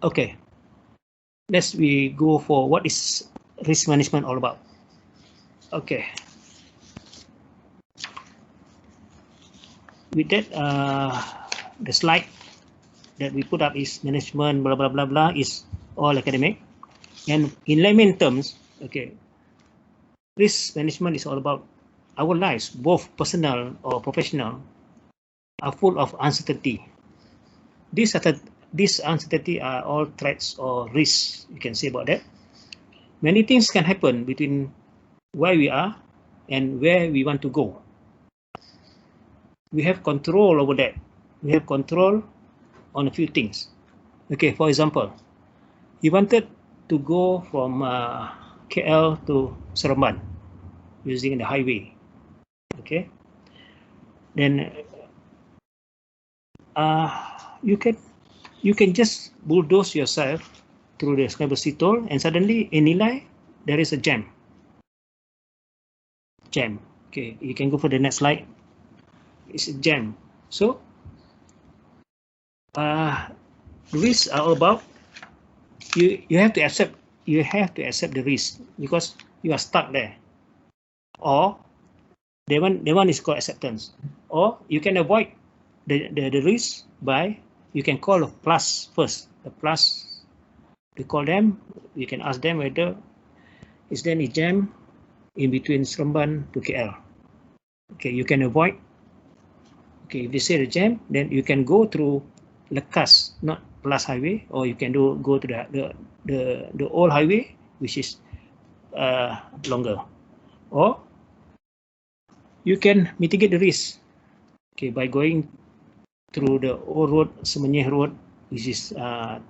Okay, we go for what is risk management all about. Okay. With that, the slide that we put up is management, blah, blah, blah, blah, is all academic. And in layman terms, okay, risk management is all about our lives, both personal or professional, are full of uncertainty. These uncertainty are all threats or risks, you can say about that. Many things can happen between where we are and where we want to go. We have control over that. We have control on a few things. Okay, for example, you wanted to go from KL to Seremban using the highway. Okay, then you can just bulldoze yourself through the Skybus toll, and suddenly in Nilai there is a jam. Okay, you can go for the next slide. It's a jam. So risks are all about you have to accept the risk because you are stuck there. Or the one is called acceptance. Or you can avoid the risk by you can call a plus first. The plus, you call them, you can ask them whether is there any jam in between Seremban to KL. Okay, you can avoid. Okay, if they say the jam, then you can go through Lekas, not Plus Highway, or you can go to the old highway, which is longer. Or you can mitigate the risk, okay, by going through the old road, Semenyih Road, which is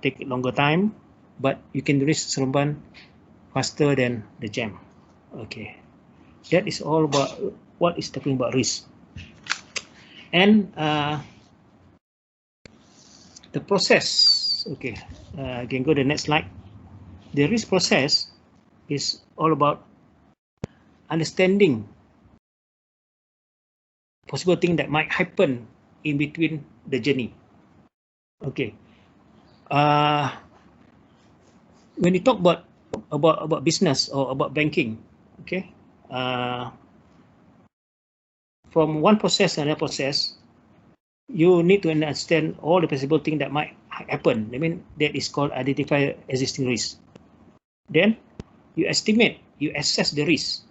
take longer time, but you can reach Seremban faster than the jam. Okay, that is all about what is talking about risk. And the process, okay, you can go to the next slide. The risk process is all about understanding possible thing that might happen in between the journey. Okay, when you talk about business or about banking, okay, from one process to another process, you need to understand all the possible things that might happen. I mean, that is called identify existing risk. Then you assess the risk.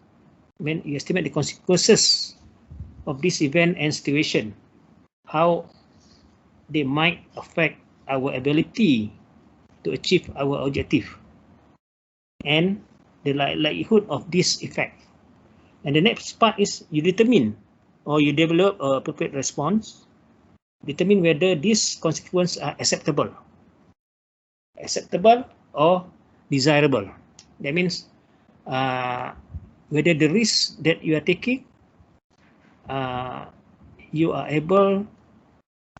I mean, you estimate the consequences of this event and situation, how they might affect our ability to achieve our objective, and the likelihood of this effect. And the next part is you determine or you develop an appropriate response, determine whether these consequences are acceptable or desirable. That means whether the risk that you are taking, you are able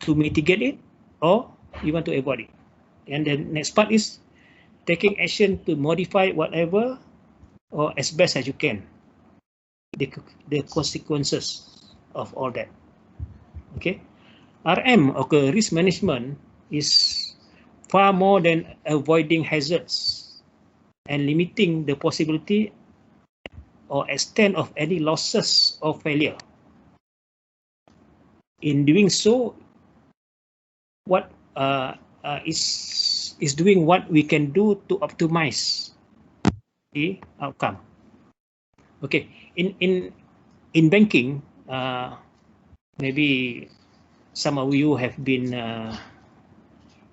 to mitigate it or you want to avoid it. And the next part is taking action to modify whatever or as best as you can the consequences of all that. Okay, RM, okay, risk management is far more than avoiding hazards and limiting the possibility or extent of any losses or failure. In doing so, what is doing what we can do to optimize the outcome. Okay, in banking, maybe some of you have been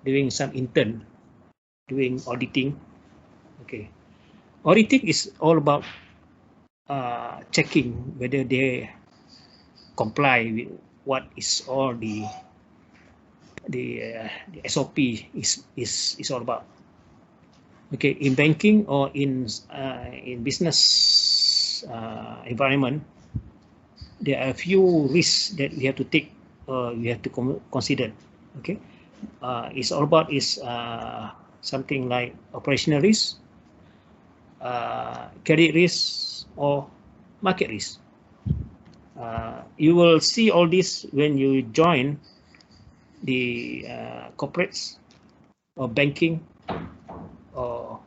doing some intern doing auditing. Okay, auditing is all about checking whether they comply with what is all the SOP is all about. Okay, in banking or in business environment, there are a few risks that we have to take, we have to consider. Okay, it's all about something like operational risk, credit risk, or market risk. You will see all this when you join the corporates or banking or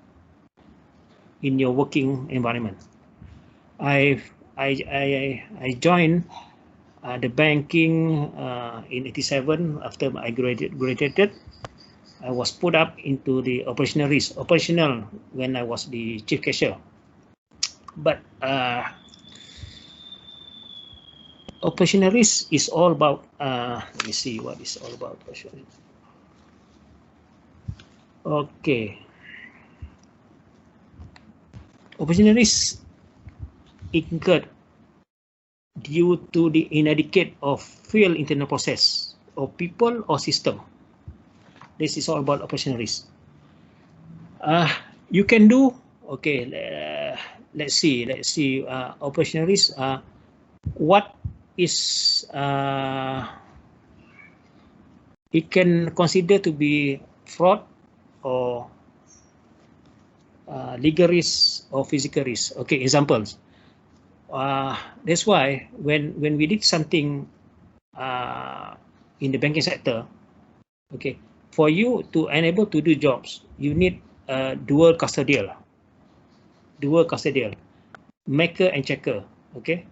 in your working environment. I joined the banking in '87 after I graduated. I was put up into the operational when I was the chief cashier. But operational risk is all about, let me see what it's all about. Okay. Operational risk incurred due to the inadequate or failed internal process of people or system. This is all about operational risk. You can do, okay, let's see, operational risk. What is it can consider to be fraud or legal risk or physical risk. Okay, examples. That's why when we did something in the banking sector, okay, for you to enable to do jobs, you need dual custodial, maker and checker. Okay,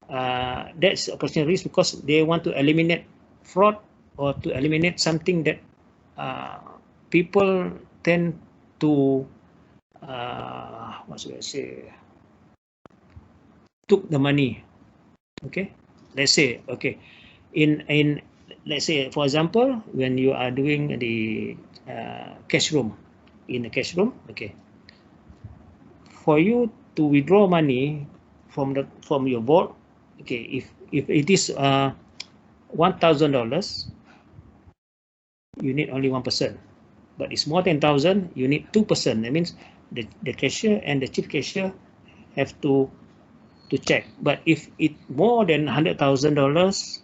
that's operational risk because they want to eliminate fraud or to eliminate something that people tend to what should I say, took the money. Okay, let's say, okay, in let's say, for example, when you are doing the cash room, in the cash room, okay, for you to withdraw money from your vault, okay, if it is $1,000, you need only 1%. But it's more than 1,000, you need 2%. That means the cashier and the chief cashier have to check. But if it more than $100,000,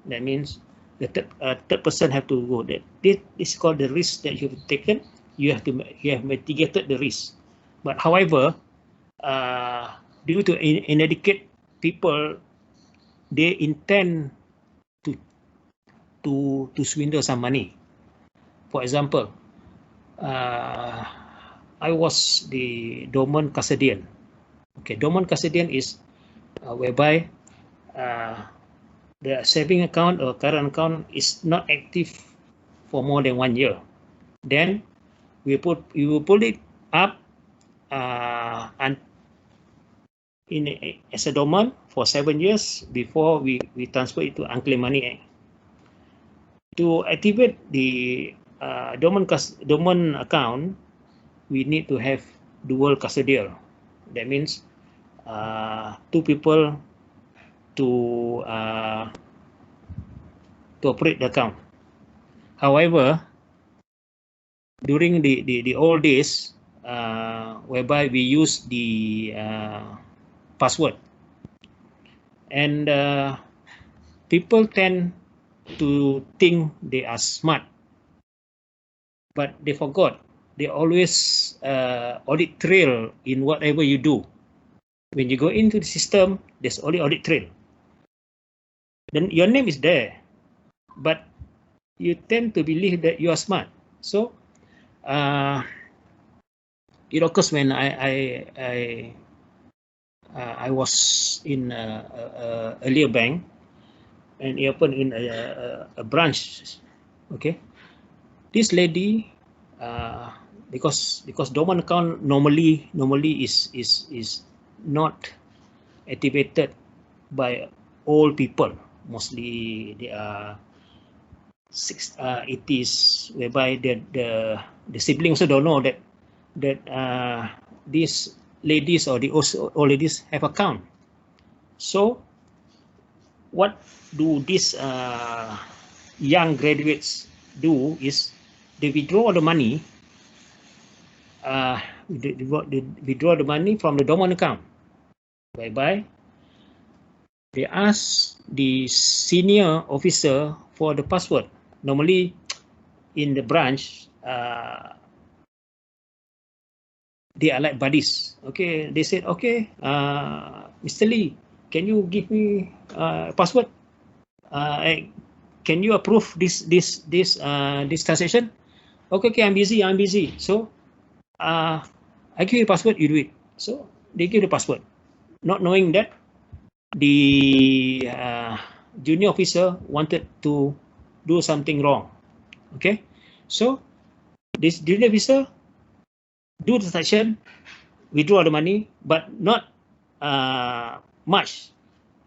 that means the third person have to go. That this is called the risk that you've taken. You have mitigated the risk. But however, due to inadequate people, they intend to swindle some money. For example, I was the dormant custodian. Okay, dormant custodian is whereby the saving account or current account is not active for more than 1 year. Then we will pull it up and as a dormant for 7 years before we transfer it to unclaimed money. To activate the dormant account, we need to have dual custodial. That means 2 people to operate the account. However, during the old days, whereby we use the password, and people tend to think they are smart, but they forgot. They always audit trail in whatever you do. When you go into the system, there's only audit trail. Then your name is there, but you tend to believe that you are smart. So it occurs when I was in a earlier bank, and it opened in a branch. Okay, this lady, because dormant account normally is not activated by old people. Mostly they are 80s, whereby the siblings also don't know that these ladies or the old ladies have account. So what do these young graduates do is they withdraw the money. They withdraw the money from the dormant account, whereby they ask the senior officer for the password. Normally, in the branch, they are like buddies. Okay, they said, okay, Mr. Lee, can you give me password? Can you approve this transaction? Okay, I'm busy. So I give you password, you do it. So they give the password, not knowing that the junior officer wanted to do something wrong. Okay, so this junior officer do the transaction, withdraw the money, but not much.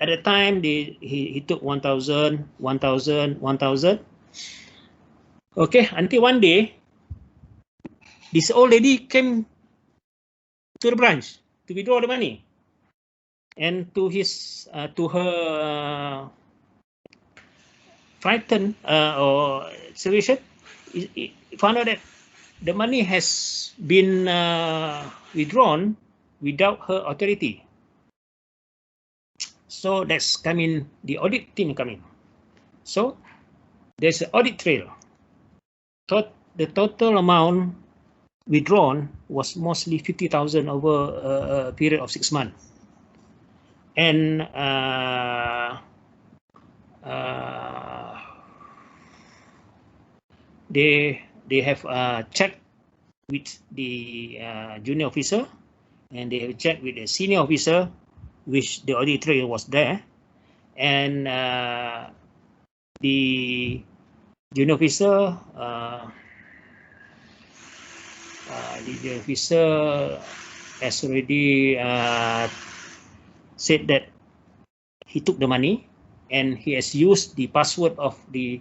At the time, he took 1,000, 1,000, 1,000. Okay, until one day, this old lady came to the branch to withdraw the money, and to her frightened or situation, he found out that the money has been withdrawn without her authority. So that's coming, the audit team coming. So there's an audit trail. The total amount withdrawn was mostly 50,000 over a period of 6 months. And they have checked with the junior officer, and they have checked with the senior officer, which the audit trail was there, and the junior officer has already said that he took the money and he has used the password of the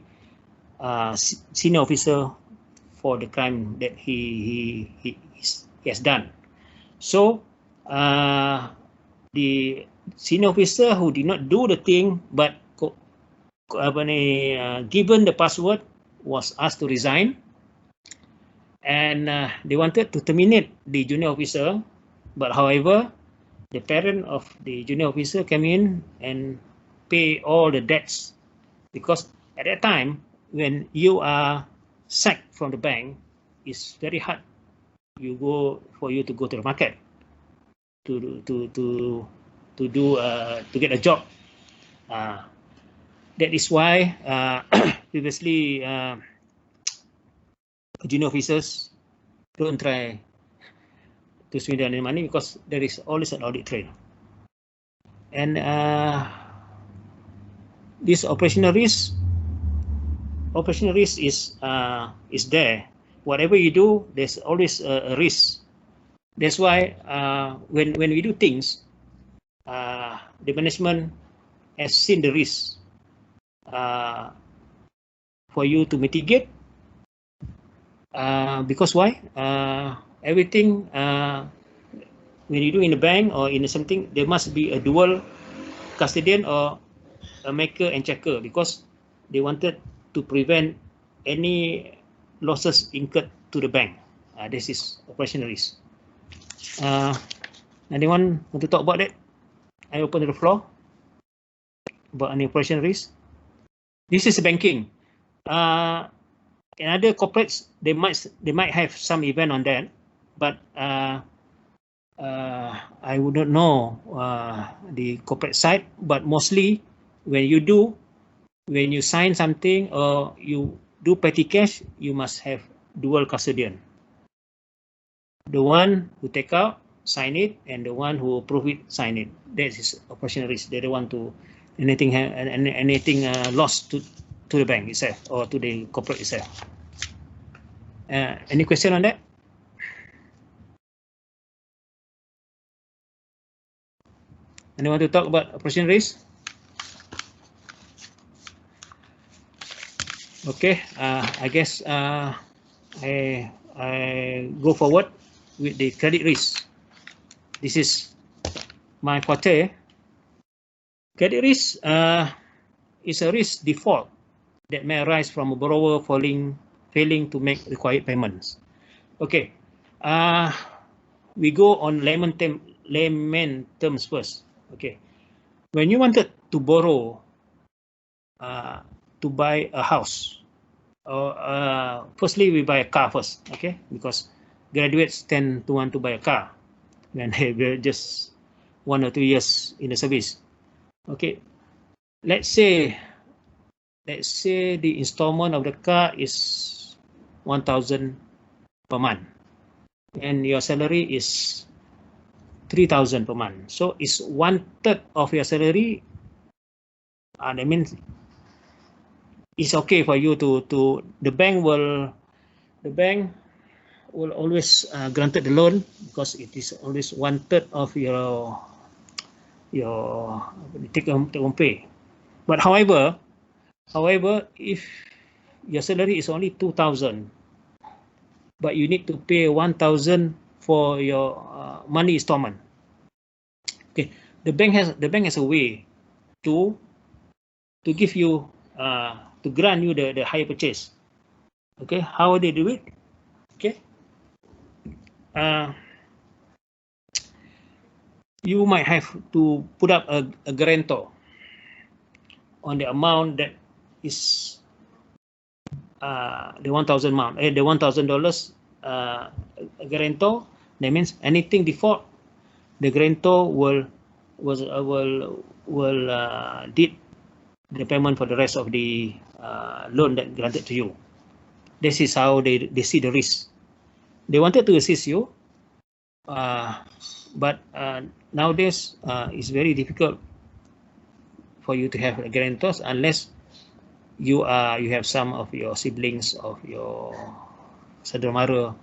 senior officer for the crime that he has done. So the senior officer who did not do the thing but given the password was asked to resign, and they wanted to terminate the junior officer, but however, the parent of the junior officer came in and pay all the debts, because at that time when you are sacked from the bank, it's very hard for you to go to the market to get a job. That is why previously junior officers don't try to swindle any money, because there is always an audit trail. And this operational risk is there. Whatever you do, there's always a risk. That's why when we do things, the management has seen the risk for you to mitigate. Because why? Everything when you do in the bank or in something, there must be a dual custodian or a maker and checker, because they wanted to prevent any losses incurred to the bank. This is operational risk. Anyone want to talk about that? I open to the floor about any operational risk. This is banking. In other corporates, they might have some event on that, but I would not know the corporate side. But mostly, when you sign something or you do petty cash, you must have dual custodian. The one who take out, sign it, and the one who approve it, sign it. That is operational risk. They don't want to anything lost to the bank itself or to the corporate itself. Any question on that? Anyone want to talk about operational risk? Okay, I guess I go forward with the credit risk. This is my forte. Credit risk is a risk default that may arise from a borrower failing to make required payments. Okay, we go on layman terms first. Okay, when you wanted to borrow to buy a house, or firstly we buy a car first, okay, because graduates tend to want to buy a car when they're just 1 or 2 years in the service. Okay, let's say the installment of the car is 1,000 per month, and your salary is 3,000 per month. So it's 1/3 of your salary. That means it's okay for you to the bank will always granted the loan because it is always 1/3 of your take home pay. But however, if your salary is only 2,000, but you need to pay 1,000 for your money installment. Okay, the bank has a way to give you to grant you the higher purchase. Okay, how they do it? Okay, you might have to put up a guarantor on the amount that is the 1,000 amount, the $1,000 guarantor. That means anything default, the guarantor will did the payment for the rest of the loan that granted to you. This is how they see the risk. They wanted to assist you, but nowadays it's very difficult for you to have guarantors unless you have some of your siblings of your saudara mara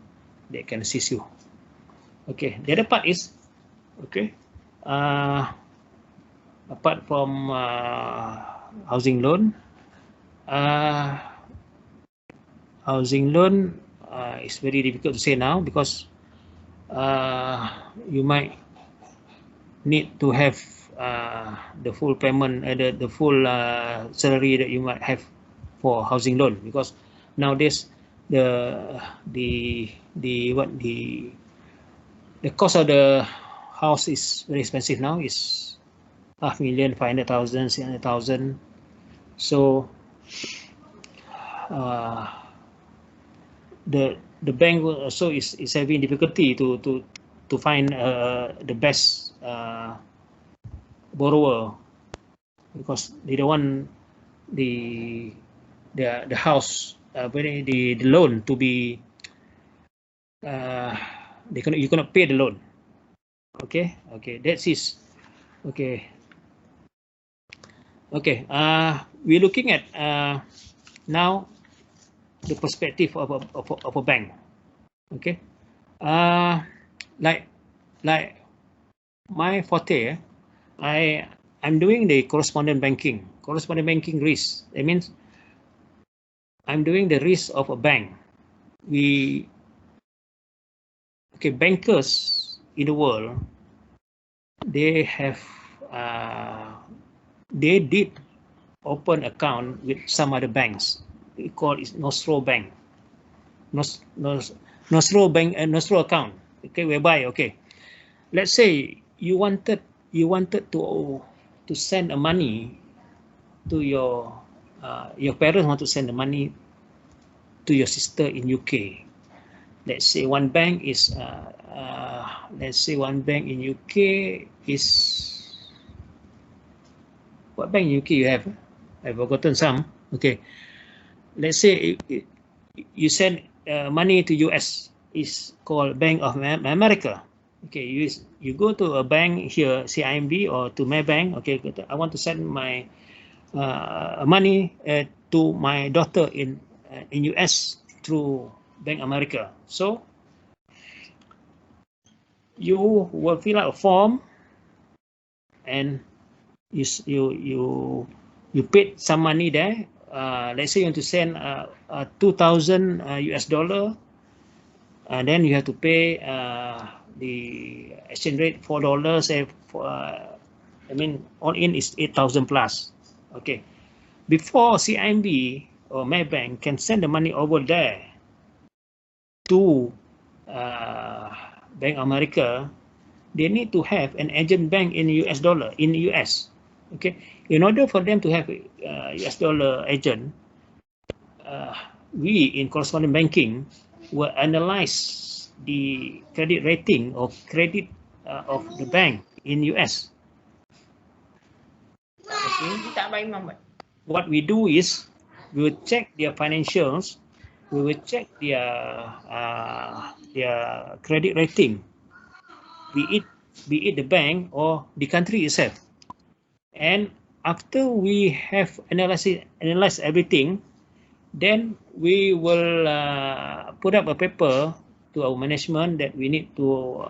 that can assist you. Okay, the other part is, okay, apart from housing loan, is very difficult to say now because you might need to have the full payment, the full salary that you might have for housing loan, because nowadays the cost of the house is very expensive now. Is 500,000, 500,000, 600,000. So the bank also is having difficulty to find the best borrower, because they don't want the house the loan to be you cannot pay the loan. Okay, that's it. Okay, we're looking at now the perspective of a bank. Okay, like my forte, I'm doing the correspondent banking risk. That means I'm doing the risk of a bank. Bankers in the world, they have they did open account with some other banks. We call it Nostro Bank, Nostro Bank and Nostro account. Okay, whereby let's say you wanted to send a money to your parents want to send the money to your sister in UK. Let's say one bank in UK is, what bank in UK you have? I've forgotten some. Okay, let's say you send money to US, is called Bank of America. Okay, you go to a bank here, CIMB or to Maybank. Okay, I want to send my money to my daughter in US through Bank America. So you will fill out a form, and you paid some money there. Let's say you want to send $2,000 US, and then you have to pay the exchange rate $4. All in is 8,000 plus. Okay, before CIMB or Maybank can send the money over there to Bank America, they need to have an agent bank in US dollar in the US. Okay, in order for them to have a US dollar agent, we in correspondent banking will analyze the credit rating or credit of the bank in US. Okay. What we do is we will check their financials we will check their credit rating, be it the bank or the country itself. And after we have analyzed everything, then we will put up a paper to our management that we need to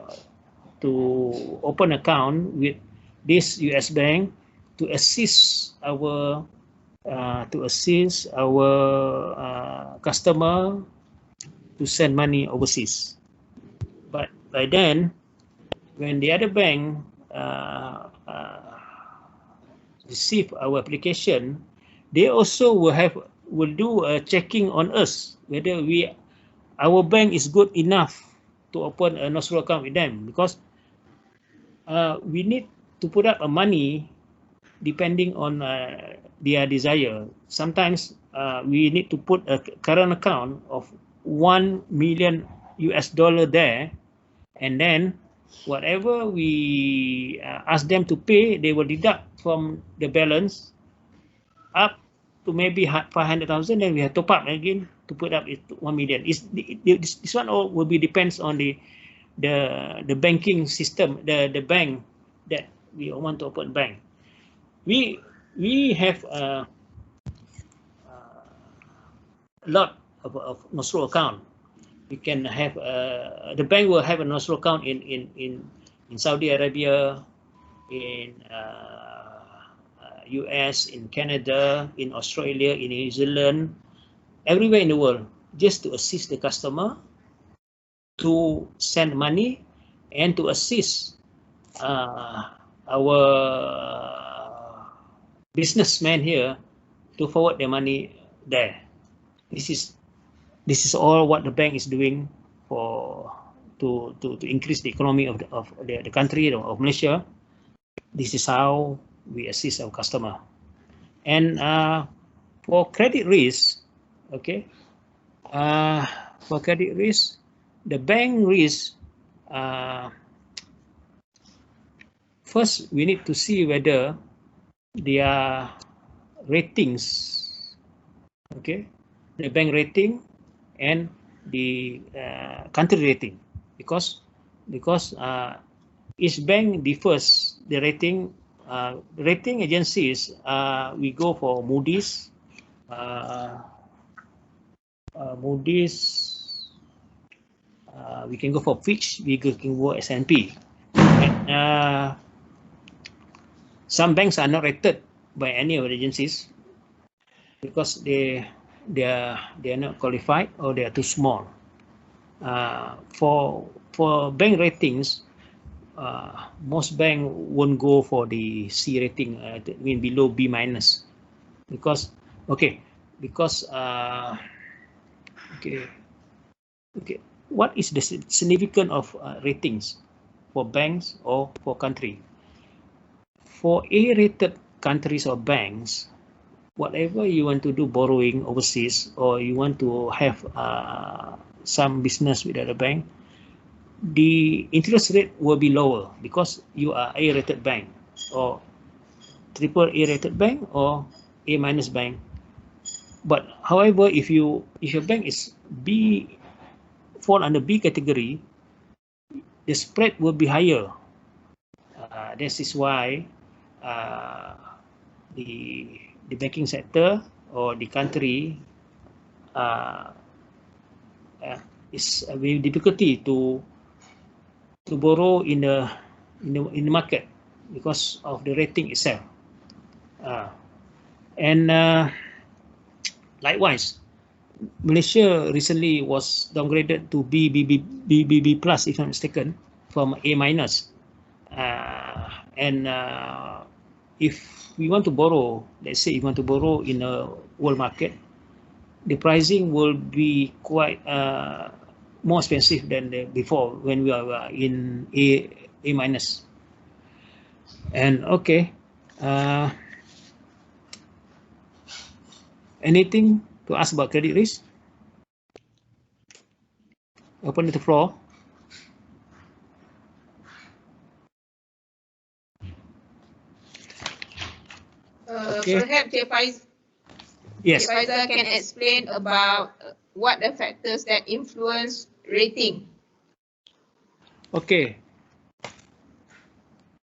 open account with this US bank to assist our customer to send money overseas. But by then, when the other bank receive our application, they also will do a checking on us whether our bank is good enough to open a nostro account with them, because we need to put up a money depending on their desire. Sometimes we need to put a current account of $1 million there, and then whatever we ask them to pay, they will deduct from the balance up to maybe 500,000. Then we have to top up again to put up 1 million. This one all will be depends on the banking system, the bank that we want to open bank. We have a lot of nostro account. We can have the bank will have a nostro account in Saudi Arabia, in US, in Canada, in Australia, in New Zealand, everywhere in the world, just to assist the customer to send money and to assist our businessmen here to forward their money there. This is all what the bank is doing to increase the economy of the country of Malaysia. This is how we assist our customer. And for credit risk, okay, for credit risk, the bank risk, first we need to see whether their ratings, okay, the bank rating and the country rating, because each bank differs the rating. Rating agencies, we go for Moody's, we can go for Fitch, we can go S&P. And some banks are not rated by any of the agencies because they are not qualified or they are too small. For bank ratings, most bank won't go for the C rating, below B minus, because what is the significance of ratings for banks or for country? For A-rated countries or banks, whatever you want to do borrowing overseas, or you want to have some business with other bank, the interest rate will be lower because you are A-rated bank or triple A-rated bank or A- bank. But however, if your bank is fall under B category, the spread will be higher. This is why the banking sector or the country is very difficulty to borrow in the market because of the rating itself. And likewise, Malaysia recently was downgraded to BBB plus, if I'm not mistaken, from A minus. And if we want to borrow, let's say you want to borrow in a world market, the pricing will be quite more expensive than before when we are in A minus. And okay, anything to ask about credit risk? Open the floor. Perhaps Cik Faizal can explain about what are factors that influence rating? Okay.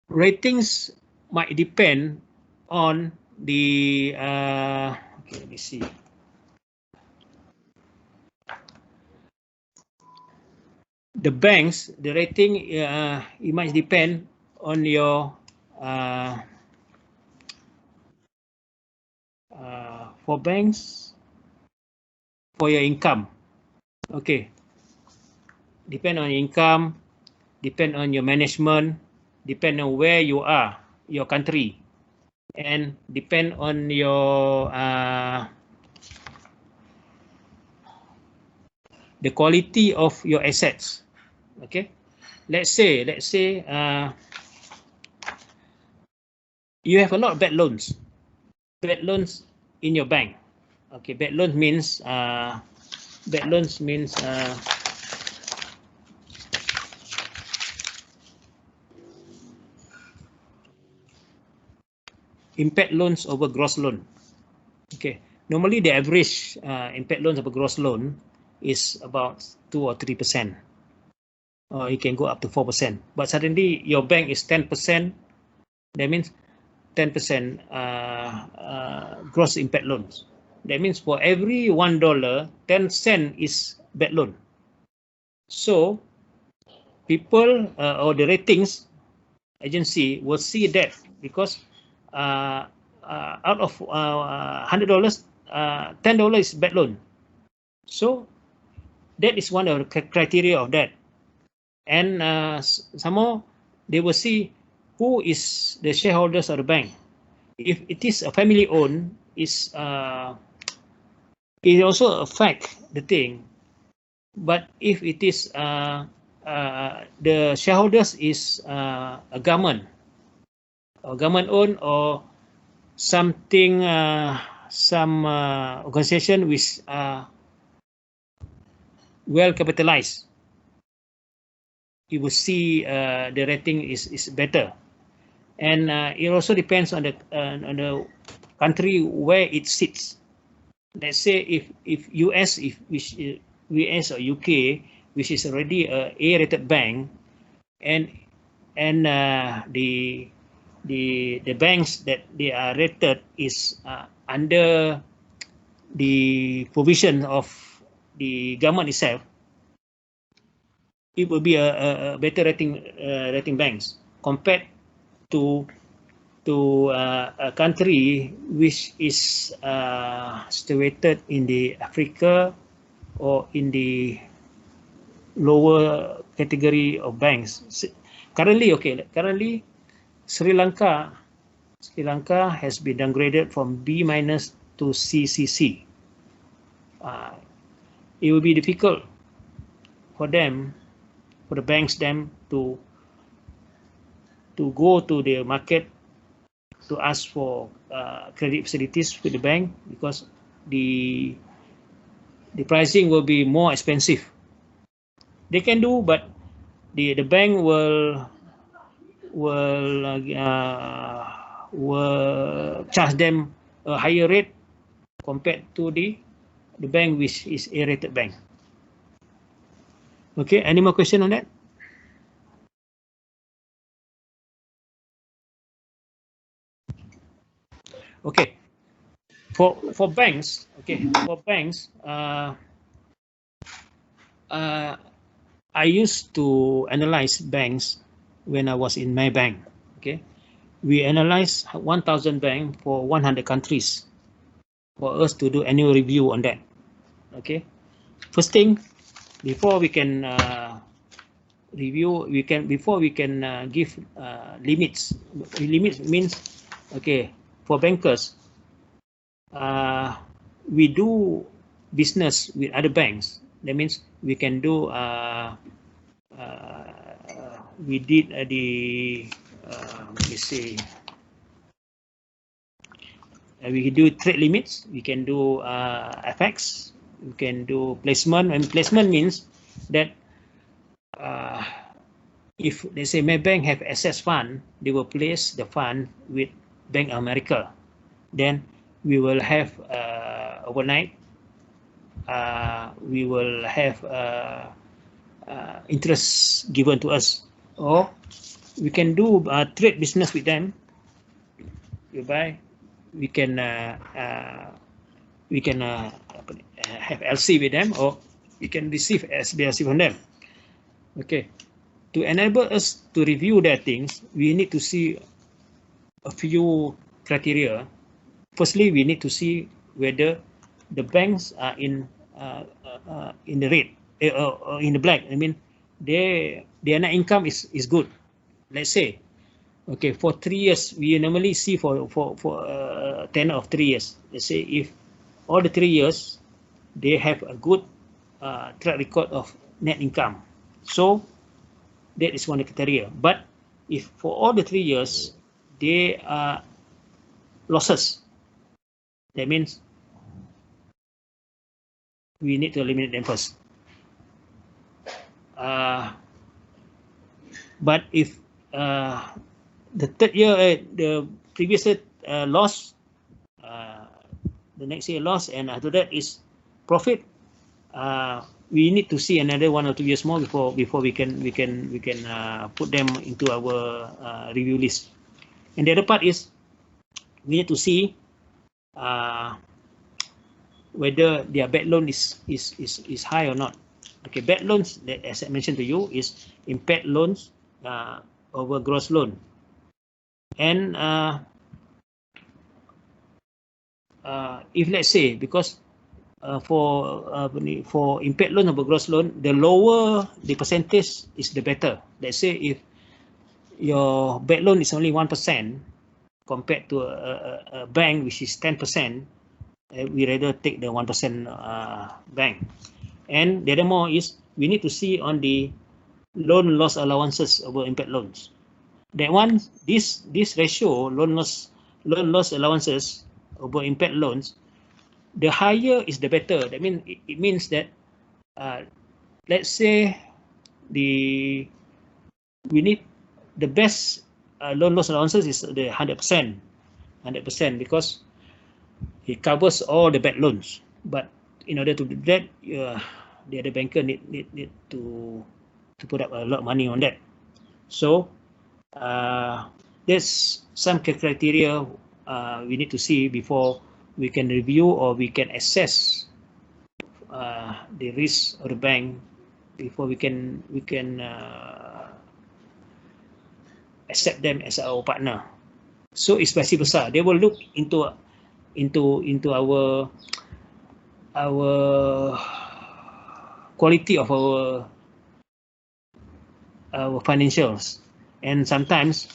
Ratings might depend on the okay, let me see. The banks, the rating, it might depend on your for banks, for your income. Okay, depend on income, depend on your management, depend on where you are, your country, and depend on your the quality of your assets. Okay, let's say you have a lot of bad loans in your bank. Okay, bad loans means impaired loans over gross loan. Okay, normally the average impaired loans over gross loan is about 2 or 3%. Or it can go up to 4%. But suddenly your bank is 10%. That means 10% gross impaired loans. That means for every $1, 10 cents is bad loan. So people or the ratings agency will see that because out of $100, $10 is bad loan. So that is one of the criteria of that. And some more, they will see who is the shareholders of the bank. If it is a family owned, it also affect the thing. But if it is the shareholders is a government owned or something, some organization which well capitalized, you will see the rating is better. And it also depends on the country where it sits. Let's say if US US or UK, which is already a A-rated bank, and the banks that they are rated is under the provision of the government itself, it will be a better rating banks compared to a country which is situated in the Africa or in the lower category of banks. Currently, Sri Lanka has been downgraded from B- to CCC. It will be difficult for the banks to go to the market to ask for credit facilities with the bank because the pricing will be more expensive. They can do, but the bank will charge them a higher rate compared to the bank which is A-rated bank. Okay, any more question on that? Okay, for banks, I used to analyze banks when I was in my bank. Okay, we analyze 1,000 banks for 100 countries for us to do annual review on that. Okay, first thing, before we can review, before we can give limits. Limits means, okay, for bankers, we do business with other banks. That means we can do we did let me see, we do trade limits, we can do FX, we can do placement. And placement means that if they say my bank have excess fund, they will place the fund with Bank of America. Then we will have overnight we will have interest given to us, or we can do trade business with them, whereby we can have LC with them, or we can receive SBLC from them. Okay, to enable us to review their things, we need to see a few criteria. Firstly, we need to see whether the banks are in the red, in the black. I mean, their net income is good. Let's say, okay, for 3 years, we normally see for a tenure of 3 years. Let's say if all the 3 years they have a good track record of net income, so that is one criteria. But if for all the 3 years they are losses, that means we need to eliminate them first. But if the third year, the previous year loss, the next year loss, and after that is profit, we need to see another 1 or 2 years more before we can put them into our review list. And the other part is we need to see whether their bad loan is high or not. Okay, bad loans, as I mentioned to you, is impaired loans over gross loan. And if let's say, because for impaired loan over gross loan, the lower the percentage is the better. Let's say if your bad loan is only 1% compared to a bank which is 10%, we rather take the 1% bank. And the other more is we need to see on the loan loss allowances over impaired loans. That one, this ratio, loan loss allowances over impaired loans, the higher is the better. That means it means that let's say we need the best loan loss allowances is the 100%, because it covers all the bad loans. But in order to do that, the other banker need to put up a lot of money on that. So there's some criteria we need to see before we can review or we can assess the risk of the bank before we can accept them as our partner. So it's vice versa. They will look into our quality of our financials, and sometimes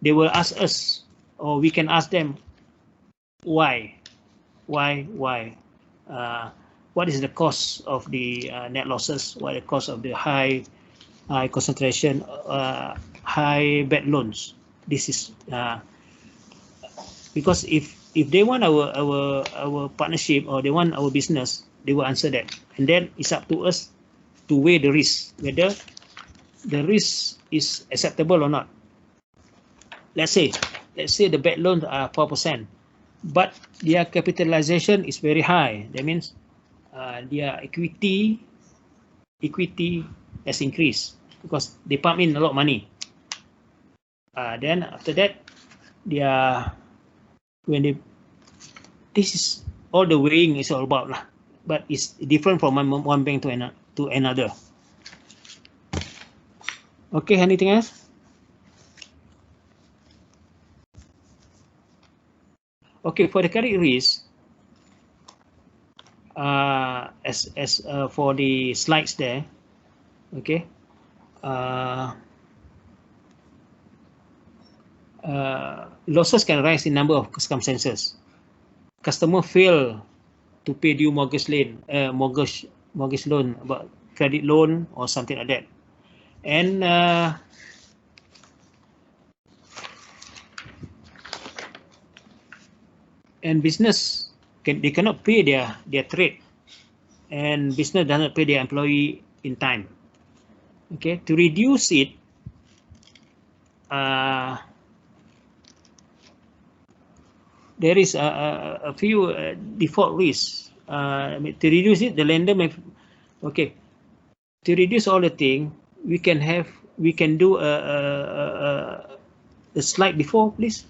they will ask us, or we can ask them, why what is the cause of the net losses, what is the cause of the high concentration, high bad loans. This is because if they want our partnership or they want our business, they will answer that, and then it's up to us to weigh the risk, whether the risk is acceptable or not. Let's say the bad loans are 4%, but their capitalization is very high. That means their equity has increased because they pump in a lot of money. Then after that, this is all the weighing is all about lah, but it's different from one bank to another. Okay, anything else? Okay, for the credit risk, as for the slides there, okay, losses can arise in number of circumstances. Customer fail to pay due mortgage loan, about credit loan or something like that, and business they cannot pay their trade, and business does not pay their employee in time. Okay, to reduce it, there is a few default risks To reduce it, the lender may, okay, to reduce all the thing, we can do a slide before, please.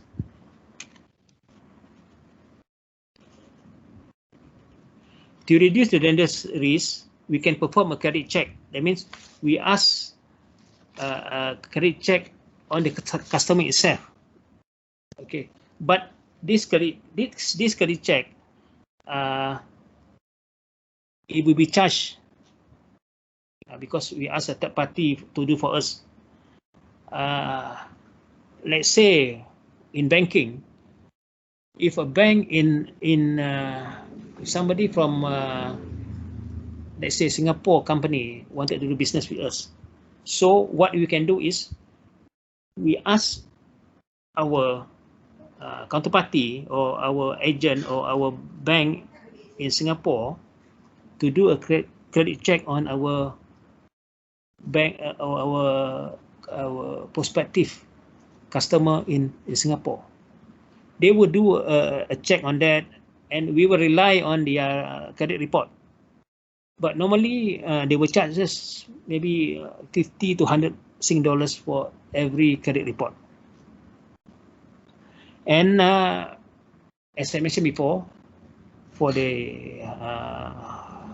To reduce the lender's risk, we can perform a credit check. That means we ask a credit check on the customer itself. Okay, but this credit check, it will be charged because we ask a third party to do for us. Let's say in banking, if a bank somebody from let's say Singapore company wanted to do business with us, so what we can do is we ask our counterparty or our agent or our bank in Singapore to do a credit check on our bank or our prospective customer in Singapore. They will do a check on that, and we will rely on their credit report. But normally they will charge us maybe 50 to 100 Sing dollars for every credit report. And as I mentioned before, for the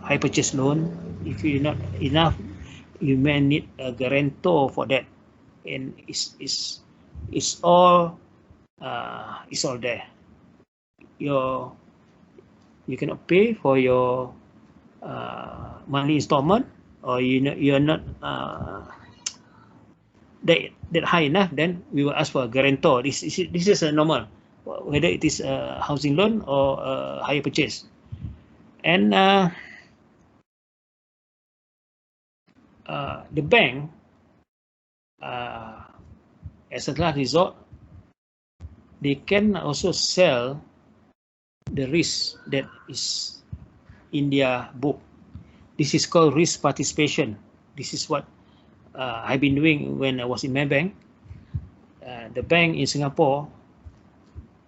high purchase loan, if you're not enough, you may need a guarantor for that, and it's all there. You cannot pay for your monthly installment, or you're not that high enough, then we will ask for a guarantor. This is a normal, whether it is a housing loan or a higher purchase. And the bank, as a last resort, they can also sell the risk that is in their book. This is called risk participation. This is what I've been doing when I was in my bank. The bank in Singapore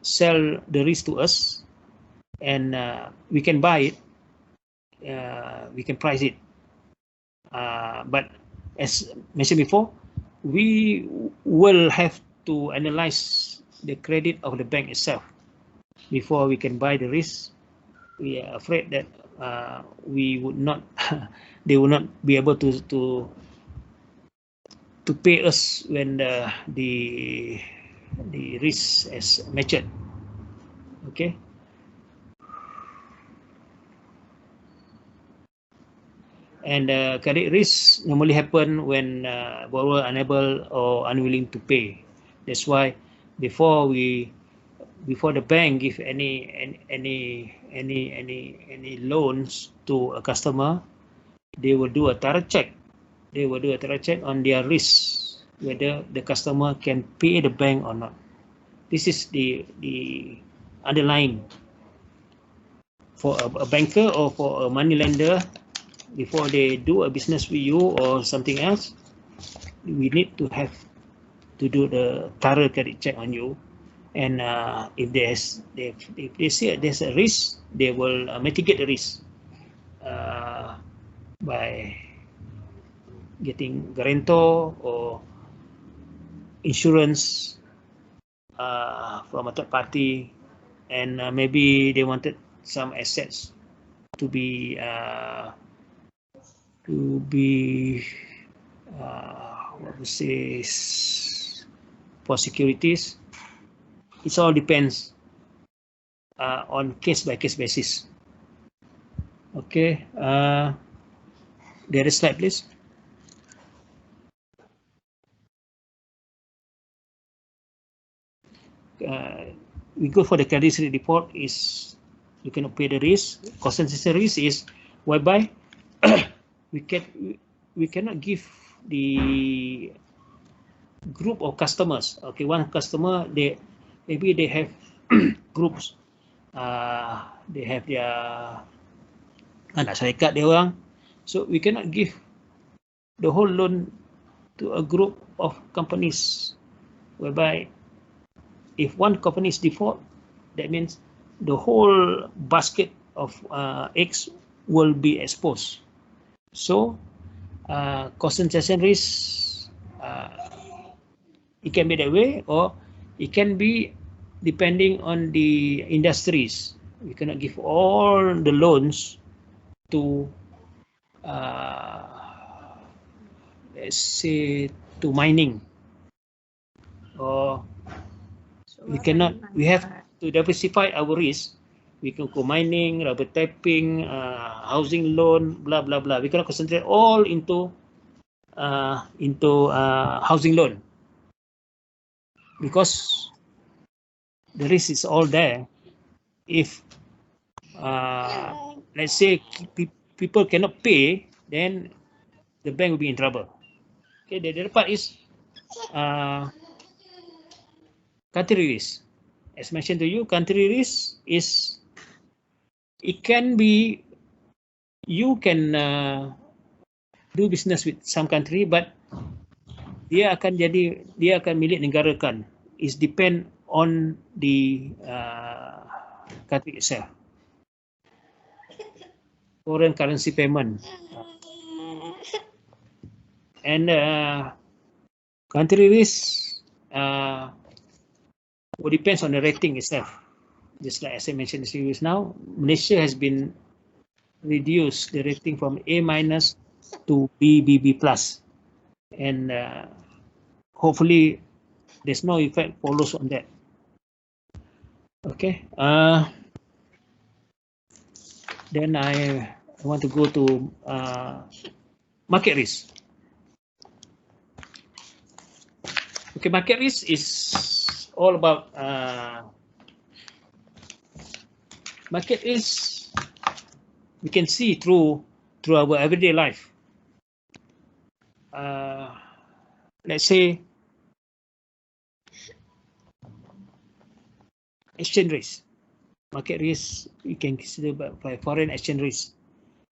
sell the risk to us, and we can buy it. We can price it. But as mentioned before, we will have to analyze the credit of the bank itself before we can buy the risk. We are afraid that we would not, they will not be able to pay us when the risk is matured. Okay. And credit risk normally happen when borrower unable or unwilling to pay. That's why before the bank give any loans to a customer, they will do a thorough check. They will do a thorough check on their risk, whether the customer can pay the bank or not. This is the underlying for a banker or for a money lender. Before they do a business with you or something else, we need to have to do the thorough credit check on you. And if they see there's a risk, they will mitigate the risk by getting guarantor or insurance from a third party, and maybe they wanted some assets to be what we say for securities. It all depends on case-by-case basis. Okay, the other slide, please. We go for the credit risk report. Is you cannot pay the risk. Concentration risk is whereby we cannot give the group of customers. Okay, one customer, maybe they have groups. They have their anak syarikat dia orang, so we cannot give the whole loan to a group of companies, whereby if one company is default, that means the whole basket of eggs will be exposed. So concentration risk, it can be that way, or it can be depending on the industries. We cannot give all the loans to let's say to mining, or we cannot. We have to diversify our risk. We can go mining, rubber tapping, housing loan, blah blah blah. We cannot concentrate all into housing loan, because the risk is all there. If let's say people cannot pay, then the bank will be in trouble. Okay, the other part is country risk. As mentioned to you, country risk is, it can be, you can do business with some country, but dia akan milik negara kan. It depend on the country itself. Foreign currency payment. And country risk will depends on the rating itself. Just like as I mentioned to you now, Malaysia has been reduced the rating from A- to BBB+, and hopefully there's no effect follows on that. Okay. Then I want to go to market risk. Okay, market risk is all about market risk. We can see through our everyday life. Let's say exchange risk. Market risk we can consider by foreign exchange risk.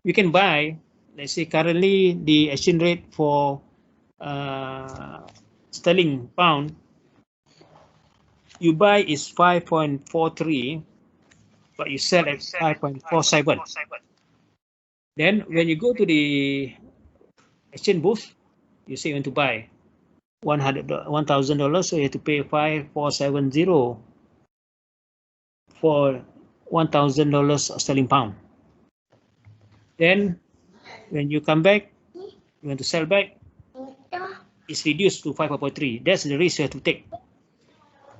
We can buy, let's say currently the exchange rate for sterling pound, you buy is 5.43, but you sell at 5.47. Then when you go to the exchange booth, you say you want to buy $1,000, so you have to pay 5,470 for $1,000 sterling pound. Then when you come back, you want to sell back, it's reduced to 5.3. That's the risk you have to take.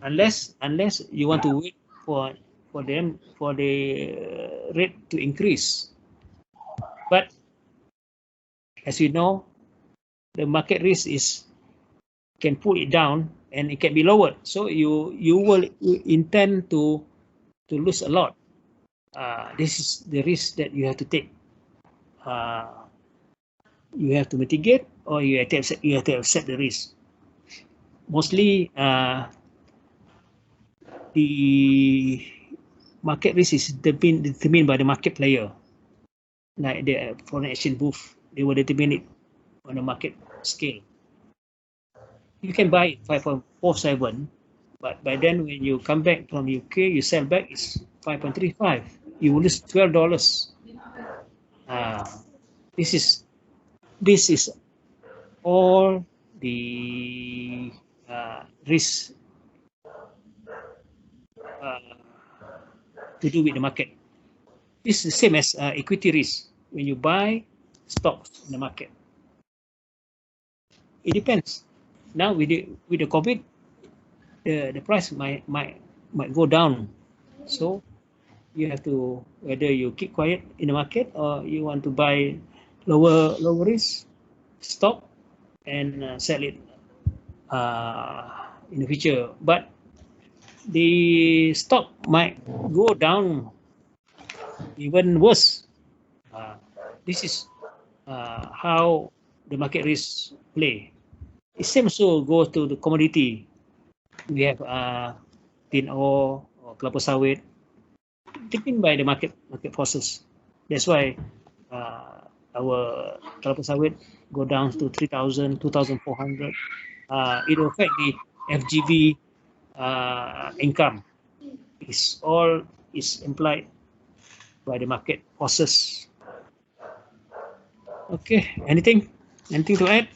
Unless you want to wait for the rate to increase. But as you know, the market risk is can pull it down and it can be lowered. So you will intend to lose a lot. This is the risk that you have to take. You have to mitigate, or you have to accept the risk. Mostly, the market risk is determined by the market player, like the foreign exchange booth. They will determine it on a market scale. You can buy 5.47, but by then when you come back from UK, you sell back, it's 5.35. You will lose $12. This is all the risk to do with the market. It's the same as equity risk when you buy stocks in the market. It depends. Now with the COVID, the price might go down. So you have to, whether you keep quiet in the market or you want to buy lower risk stock and sell it in the future. But the stock might go down even worse. This is how the market risk play. The same also goes to the commodity. We have tin ore or kelapa sawit, taken by the market forces. That's why our kelapa sawit go down to 3,000, 2,400. It will affect the FGV income. It's all is implied by the market forces. Okay, anything to add?